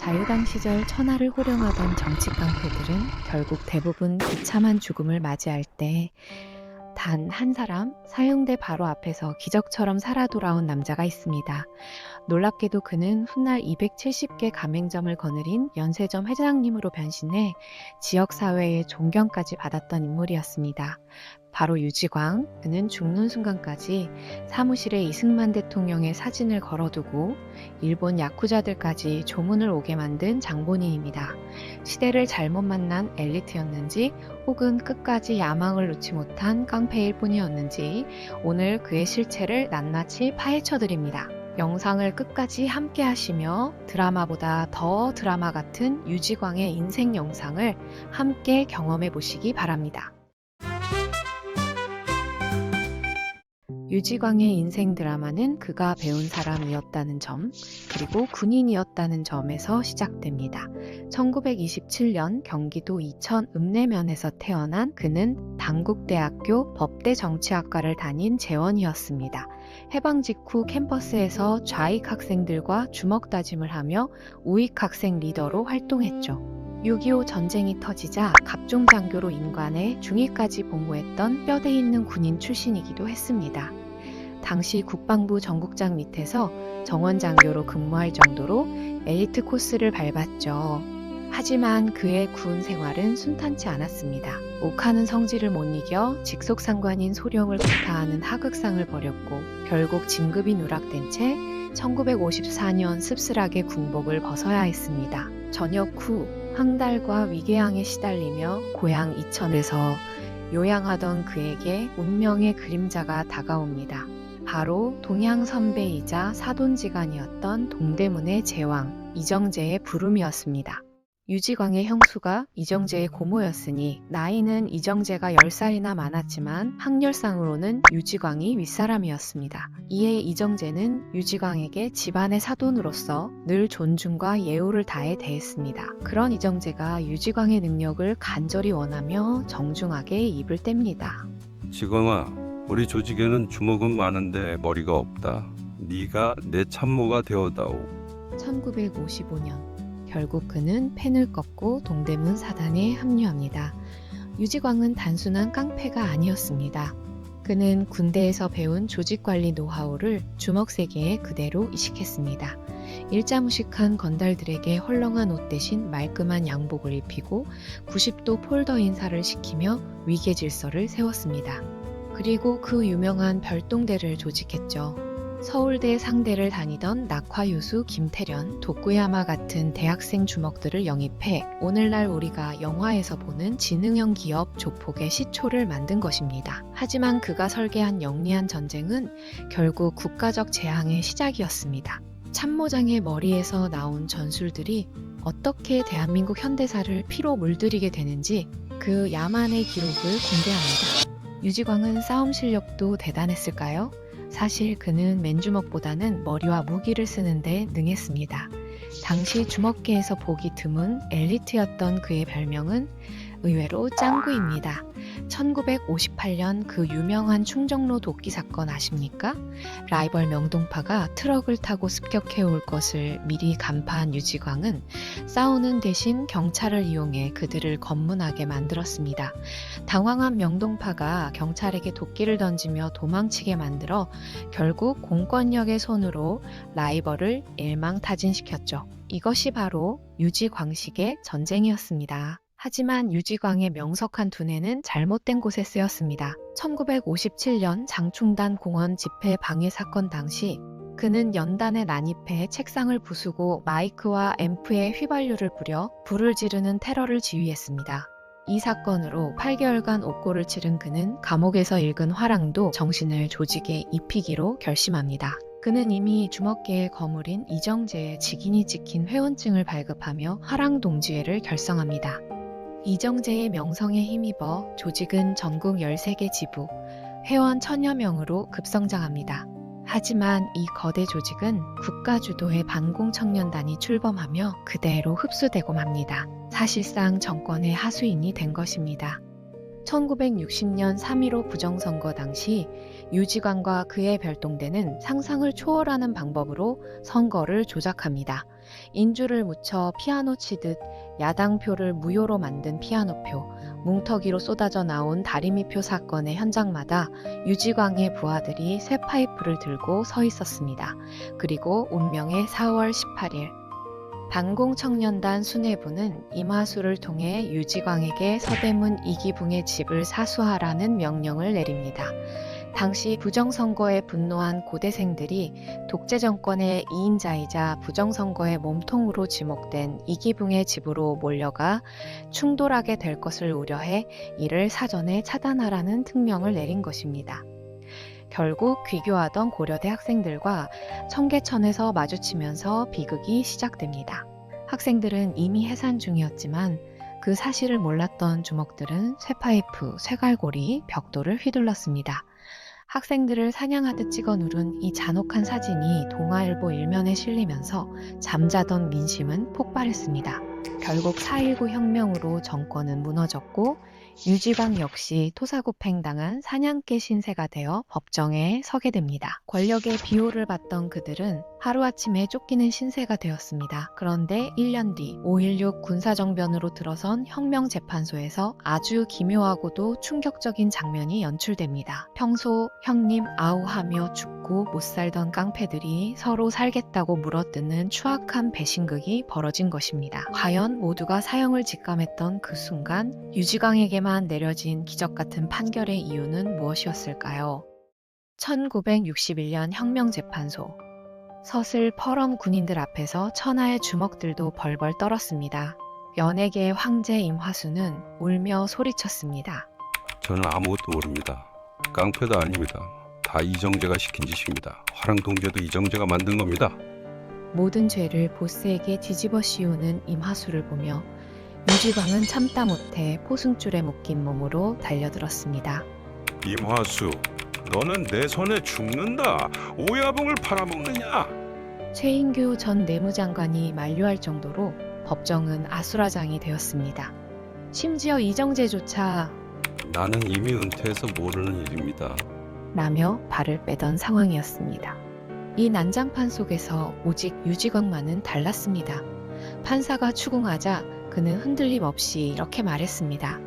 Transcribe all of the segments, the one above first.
자유당 시절 천하를 호령하던 정치 깡패들은 결국 대부분 비참한 죽음을 맞이할 때 단 한 사람, 사형대 바로 앞에서 기적처럼 살아 돌아온 남자가 있습니다. 놀랍게도 그는 훗날 270개 가맹점을 거느린 연세점 회장님으로 변신해 지역사회의 존경까지 받았던 인물이었습니다. 바로 유지광. 그는 죽는 순간까지 사무실에 이승만 대통령의 사진을 걸어두고 일본 야쿠자들까지 조문을 오게 만든 장본인입니다. 시대를 잘못 만난 엘리트였는지 혹은 끝까지 야망을 놓지 못한 깡패일 뿐이었는지 오늘 그의 실체를 낱낱이 파헤쳐드립니다. 영상을 끝까지 함께 하시며 드라마보다 더 드라마 같은 유지광의 인생 영상을 함께 경험해 보시기 바랍니다. 유지광의 인생 드라마는 그가 배운 사람이었다는 점, 그리고 군인이었다는 점에서 시작됩니다. 1927년 경기도 이천 읍내면에서 태어난 그는 당국대학교 법대 정치학과를 다닌 재원이었습니다. 해방 직후 캠퍼스에서 좌익 학생들과 주먹 다짐을 하며 우익 학생 리더로 활동했죠. 6.25 전쟁이 터지자 갑종장교로 임관해 중위까지 복무했던 뼈대 있는 군인 출신이기도 했습니다. 당시 국방부 전국장 밑에서 정원장교로 근무할 정도로 엘리트 코스를 밟았죠. 하지만 그의 군 생활은 순탄치 않았습니다. 옥하는 성질을 못 이겨 직속상관인 소령을 구타하는 하극상을 벌였고 결국 진급이 누락된 채 1954년 씁쓸하게 군복을 벗어야 했습니다. 전역 후 황달과 위궤양에 시달리며 고향 이천에서 요양하던 그에게 운명의 그림자가 다가옵니다. 바로 동양 선배이자 사돈지간이었던 동대문의 제왕 이정재의 부름이었습니다. 유지광의 형수가 이정재의 고모였으니 나이는 이정재가 10살이나 많았지만 학렬상으로는 유지광이 윗사람이었습니다. 이에 이정재는 유지광에게 집안의 사돈으로서 늘 존중과 예우를 다해 대했습니다. 그런 이정재가 유지광의 능력을 간절히 원하며 정중하게 입을 뗍니다. 지광아, 우리 조직에는 주먹은 많은데 머리가 없다. 네가 내 참모가 되어다오. 1955년 결국 그는 펜을 꺾고 동대문 사단에 합류합니다. 유지광은 단순한 깡패가 아니었습니다. 그는 군대에서 배운 조직관리 노하우를 주먹세계에 그대로 이식했습니다. 일자무식한 건달들에게 헐렁한 옷 대신 말끔한 양복을 입히고 90도 폴더 인사를 시키며 위계 질서를 세웠습니다. 그리고 그 유명한 별동대를 조직했죠. 서울대 상대를 다니던 낙화유수 김태련, 도쿠야마 같은 대학생 주먹들을 영입해 오늘날 우리가 영화에서 보는 지능형 기업 조폭의 시초를 만든 것입니다. 하지만 그가 설계한 영리한 전쟁은 결국 국가적 재앙의 시작이었습니다. 참모장의 머리에서 나온 전술들이 어떻게 대한민국 현대사를 피로 물들이게 되는지 그 야만의 기록을 공개합니다. 유지광은 싸움 실력도 대단했을까요? 사실 그는 맨주먹보다는 머리와 무기를 쓰는데 능했습니다. 당시 주먹계에서 보기 드문 엘리트였던 그의 별명은 의외로 짱구입니다. 1958년 그 유명한 충정로 도끼 사건 아십니까? 라이벌 명동파가 트럭을 타고 습격해 올 것을 미리 간파한 유지광은 싸우는 대신 경찰을 이용해 그들을 검문하게 만들었습니다. 당황한 명동파가 경찰에게 도끼를 던지며 도망치게 만들어 결국 공권력의 손으로 라이벌을 일망타진시켰죠. 이것이 바로 유지광식의 전쟁이었습니다. 하지만 유지광의 명석한 두뇌는 잘못된 곳에 쓰였습니다. 1957년 장충단 공원 집회 방해 사건 당시 그는 연단에 난입해 책상을 부수고 마이크와 앰프에 휘발유를 뿌려 불을 지르는 테러를 지휘했습니다. 이 사건으로 8개월간 옥고를 치른 그는 감옥에서 읽은 화랑도 정신을 조직에 입히기로 결심합니다. 그는 이미 주먹계의 거물인 이정재의 직인이 찍힌 회원증을 발급하며 화랑동지회를 결성합니다. 이정재의 명성에 힘입어 조직은 전국 13개 지부, 회원 1000여 명으로 급성장합니다. 하지만 이 거대 조직은 국가 주도의 반공청년단이 출범하며 그대로 흡수되고 맙니다. 사실상 정권의 하수인이 된 것입니다. 1960년 3.15 부정선거 당시 유지광과 그의 별동대는 상상을 초월하는 방법으로 선거를 조작합니다. 인주를 묻혀 피아노 치듯 야당표를 무효로 만든 피아노표, 뭉터기로 쏟아져 나온 다리미표 사건의 현장마다 유지광의 부하들이 쇠파이프를 들고 서 있었습니다. 그리고 운명의 4월 18일, 반공청년단 수뇌부는 임하수를 통해 유지광에게 서대문 이기붕의 집을 사수하라는 명령을 내립니다. 당시 부정선거에 분노한 고대생들이 독재 정권의 2인자이자 부정선거의 몸통으로 지목된 이기붕의 집으로 몰려가 충돌하게 될 것을 우려해 이를 사전에 차단하라는 특명을 내린 것입니다. 결국 귀교하던 고려대 학생들과 청계천에서 마주치면서 비극이 시작됩니다. 학생들은 이미 해산 중이었지만 그 사실을 몰랐던 주먹들은 쇠파이프, 쇠갈고리, 벽돌을 휘둘렀습니다. 학생들을 사냥하듯 찍어 누른 이 잔혹한 사진이 동아일보 일면에 실리면서 잠자던 민심은 폭발했습니다. 결국 4.19 혁명으로 정권은 무너졌고 유지광 역시 토사구팽당한 사냥개 신세가 되어 법정에 서게 됩니다. 권력의 비호를 받던 그들은 하루아침에 쫓기는 신세가 되었습니다. 그런데 1년 뒤 5.16 군사정변으로 들어선 혁명재판소에서 아주 기묘하고도 충격적인 장면이 연출됩니다. 평소 형님 아우하며 죽고 못 살던 깡패들이 서로 살겠다고 물어뜯는 추악한 배신극이 벌어진 것입니다. 과연 모두가 사형을 직감했던 그 순간 유지광에게만 내려진 기적같은 판결의 이유는 무엇이었을까요? 1961년 혁명재판소. 서슬 퍼럼 군인들 앞에서 천하의 주먹들도 벌벌 떨었습니다. 연예계의 황제 임화수는 울며 소리쳤습니다. 저는 아무것도 모릅니다. 깡패도 아닙니다. 다 이정재가 시킨 짓입니다. 화랑 동재도 이정재가 만든 겁니다. 모든 죄를 보스에게 뒤집어 씌우는 임화수를 보며 유지광은 참다 못해 포승줄에 묶인 몸으로 달려들었습니다. 임화수, 너는 내 손에 죽는다. 오야붕을 팔아먹느냐? 최인규 전 내무장관이 만류할 정도로 법정은 아수라장이 되었습니다. 심지어 이정재조차 나는 이미 은퇴해서 모르는 일입니다. 라며 발을 빼던 상황이었습니다. 이 난장판 속에서 오직 유지광만은 달랐습니다. 판사가 추궁하자 그는 흔들림 없이 이렇게 말했습니다.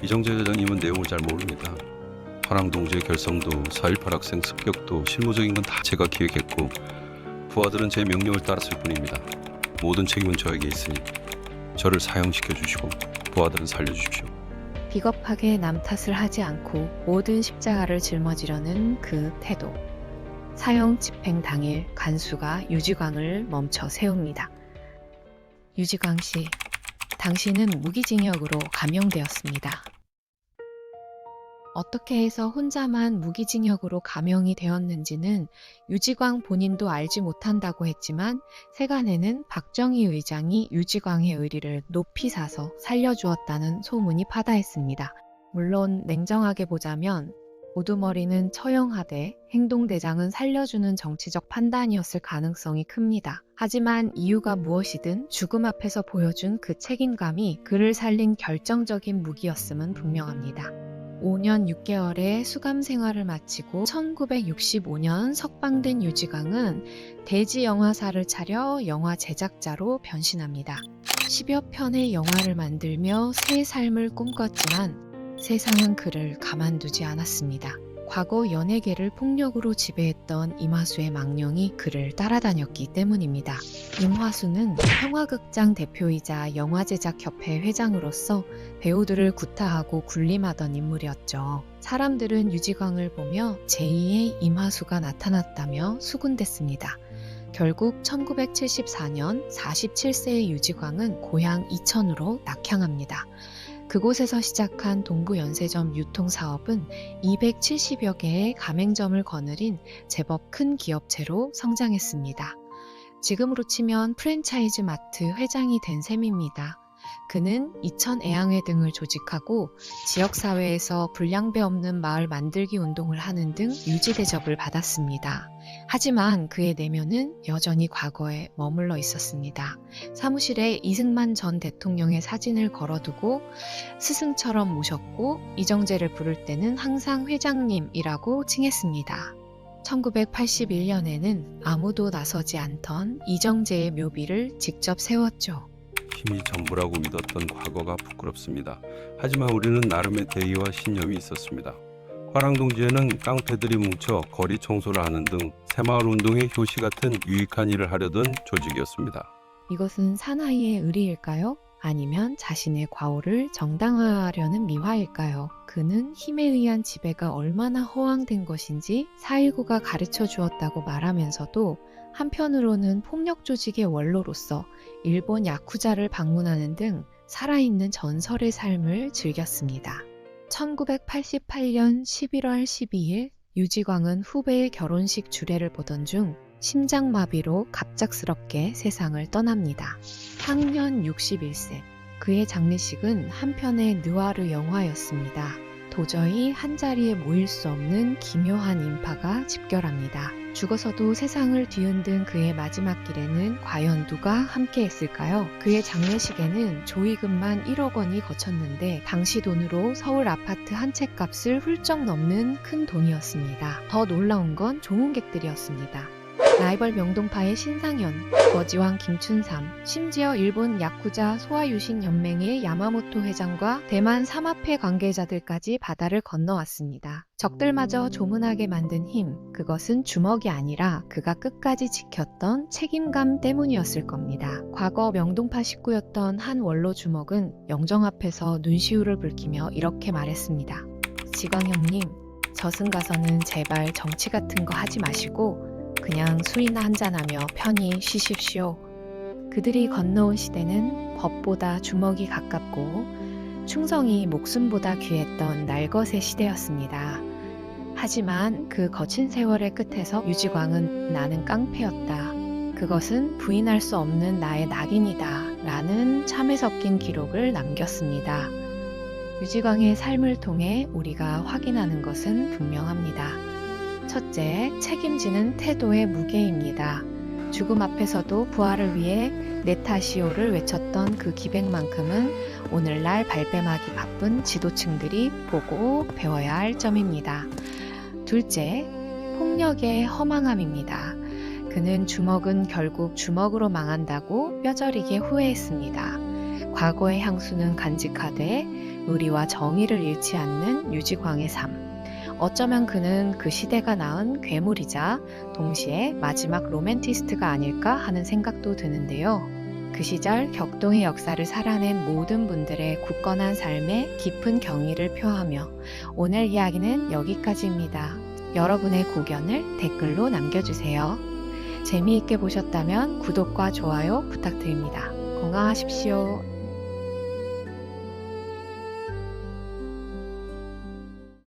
이정재 대장님은 내용을 잘 모릅니다. 화랑 동재 결성도 4.18 학생 습격도 실무적인 건 다 제가 기획했고 부하들은 제 명령을 따랐을 뿐입니다. 모든 책임은 저에게 있으니 저를 사형시켜 주시고 부하들은 살려주십시오. 비겁하게 남 탓을 하지 않고 모든 십자가를 짊어지려는 그 태도. 사형 집행 당일 간수가 유지광을 멈춰 세웁니다. 유지광 씨, 당신은 무기징역으로 감형되었습니다. 어떻게 해서 혼자만 무기징역으로 감형이 되었는지는 유지광 본인도 알지 못한다고 했지만 세간에는 박정희 의장이 유지광의 의리를 높이 사서 살려주었다는 소문이 파다했습니다. 물론 냉정하게 보자면 우두머리는 처형하되 행동대장은 살려주는 정치적 판단이었을 가능성이 큽니다. 하지만 이유가 무엇이든 죽음 앞에서 보여준 그 책임감이 그를 살린 결정적인 무기였음은 분명합니다. 5년 6개월의 수감 생활을 마치고 1965년 석방된 유지광은 대지 영화사를 차려 영화 제작자로 변신합니다. 10여 편의 영화를 만들며 새 삶을 꿈꿨지만 세상은 그를 가만두지 않았습니다. 과거 연예계를 폭력으로 지배했던 임화수의 망령이 그를 따라다녔기 때문입니다. 임화수는 평화극장 대표이자 영화제작협회 회장으로서 배우들을 구타하고 군림하던 인물이었죠. 사람들은 유지광을 보며 제2의 임화수가 나타났다며 수군댔습니다. 결국 1974년 47세의 유지광은 고향 이천으로 낙향합니다. 그곳에서 시작한 동부연세점 유통사업은 270여 개의 가맹점을 거느린 제법 큰 기업체로 성장했습니다. 지금으로 치면 프랜차이즈 마트 회장이 된 셈입니다. 그는 이천 애양회 등을 조직하고 지역사회에서 불량배 없는 마을 만들기 운동을 하는 등 유지 대접을 받았습니다. 하지만 그의 내면은 여전히 과거에 머물러 있었습니다. 사무실에 이승만 전 대통령의 사진을 걸어두고 스승처럼 모셨고 이정재를 부를 때는 항상 회장님이라고 칭했습니다. 1981년에는 아무도 나서지 않던 이정재의 묘비를 직접 세웠죠. 힘이 전부라고 믿었던 과거가 부끄럽습니다. 하지만 우리는 나름의 대의와 신념이 있었습니다. 화랑동지에는 깡패들이 뭉쳐 거리 청소를 하는 등 새마을 운동의 효시 같은 유익한 일을 하려던 조직이었습니다. 이것은 사나이의 의리일까요? 아니면 자신의 과오를 정당화하려는 미화일까요? 그는 힘에 의한 지배가 얼마나 허황된 것인지 4.19가 가르쳐 주었다고 말하면서도 한편으로는 폭력 조직의 원로로서 일본 야쿠자를 방문하는 등 살아있는 전설의 삶을 즐겼습니다. 1988년 11월 12일 유지광은 후배의 결혼식 주례를 보던 중 심장마비로 갑작스럽게 세상을 떠납니다. 향년 61세. 그의 장례식은 한편의 느와르 영화였습니다. 도저히 한자리에 모일 수 없는 기묘한 인파가 집결합니다. 죽어서도 세상을 뒤흔든 그의 마지막 길에는 과연 누가 함께 했을까요? 그의 장례식에는 조의금만 1억 원이 거쳤는데 당시 돈으로 서울 아파트 한 채 값을 훌쩍 넘는 큰 돈이었습니다. 더 놀라운 건 조문객들이었습니다. 라이벌 명동파의 신상현, 거지왕 김춘삼, 심지어 일본 야쿠자 소아유신 연맹의 야마모토 회장과 대만 삼합회 관계자들까지 바다를 건너왔습니다. 적들마저 조문하게 만든 힘, 그것은 주먹이 아니라 그가 끝까지 지켰던 책임감 때문이었을 겁니다. 과거 명동파 식구였던 한 원로 주먹은 영정 앞에서 눈시울을 붉히며 이렇게 말했습니다. 지광 형님, 저승 가서는 제발 정치 같은 거 하지 마시고 그냥 술이나 한잔하며 편히 쉬십시오. 그들이 건너온 시대는 법보다 주먹이 가깝고 충성이 목숨보다 귀했던 날것의 시대였습니다. 하지만 그 거친 세월의 끝에서 유지광은 나는 깡패였다. 그것은 부인할 수 없는 나의 낙인이다. 라는 참에 섞인 기록을 남겼습니다. 유지광의 삶을 통해 우리가 확인하는 것은 분명합니다. 첫째, 책임지는 태도의 무게입니다. 죽음 앞에서도 부활을 위해 네타시오를 외쳤던 그 기백만큼은 오늘날 발뺌하기 바쁜 지도층들이 보고 배워야 할 점입니다. 둘째, 폭력의 허망함입니다. 그는 주먹은 결국 주먹으로 망한다고 뼈저리게 후회했습니다. 과거의 향수는 간직하되 의리와 정의를 잃지 않는 유지광의 삶. 어쩌면 그는 그 시대가 낳은 괴물이자 동시에 마지막 로맨티스트가 아닐까 하는 생각도 드는데요. 그 시절 격동의 역사를 살아낸 모든 분들의 굳건한 삶에 깊은 경의를 표하며 오늘 이야기는 여기까지입니다. 여러분의 고견을 댓글로 남겨주세요. 재미있게 보셨다면 구독과 좋아요 부탁드립니다. 건강하십시오.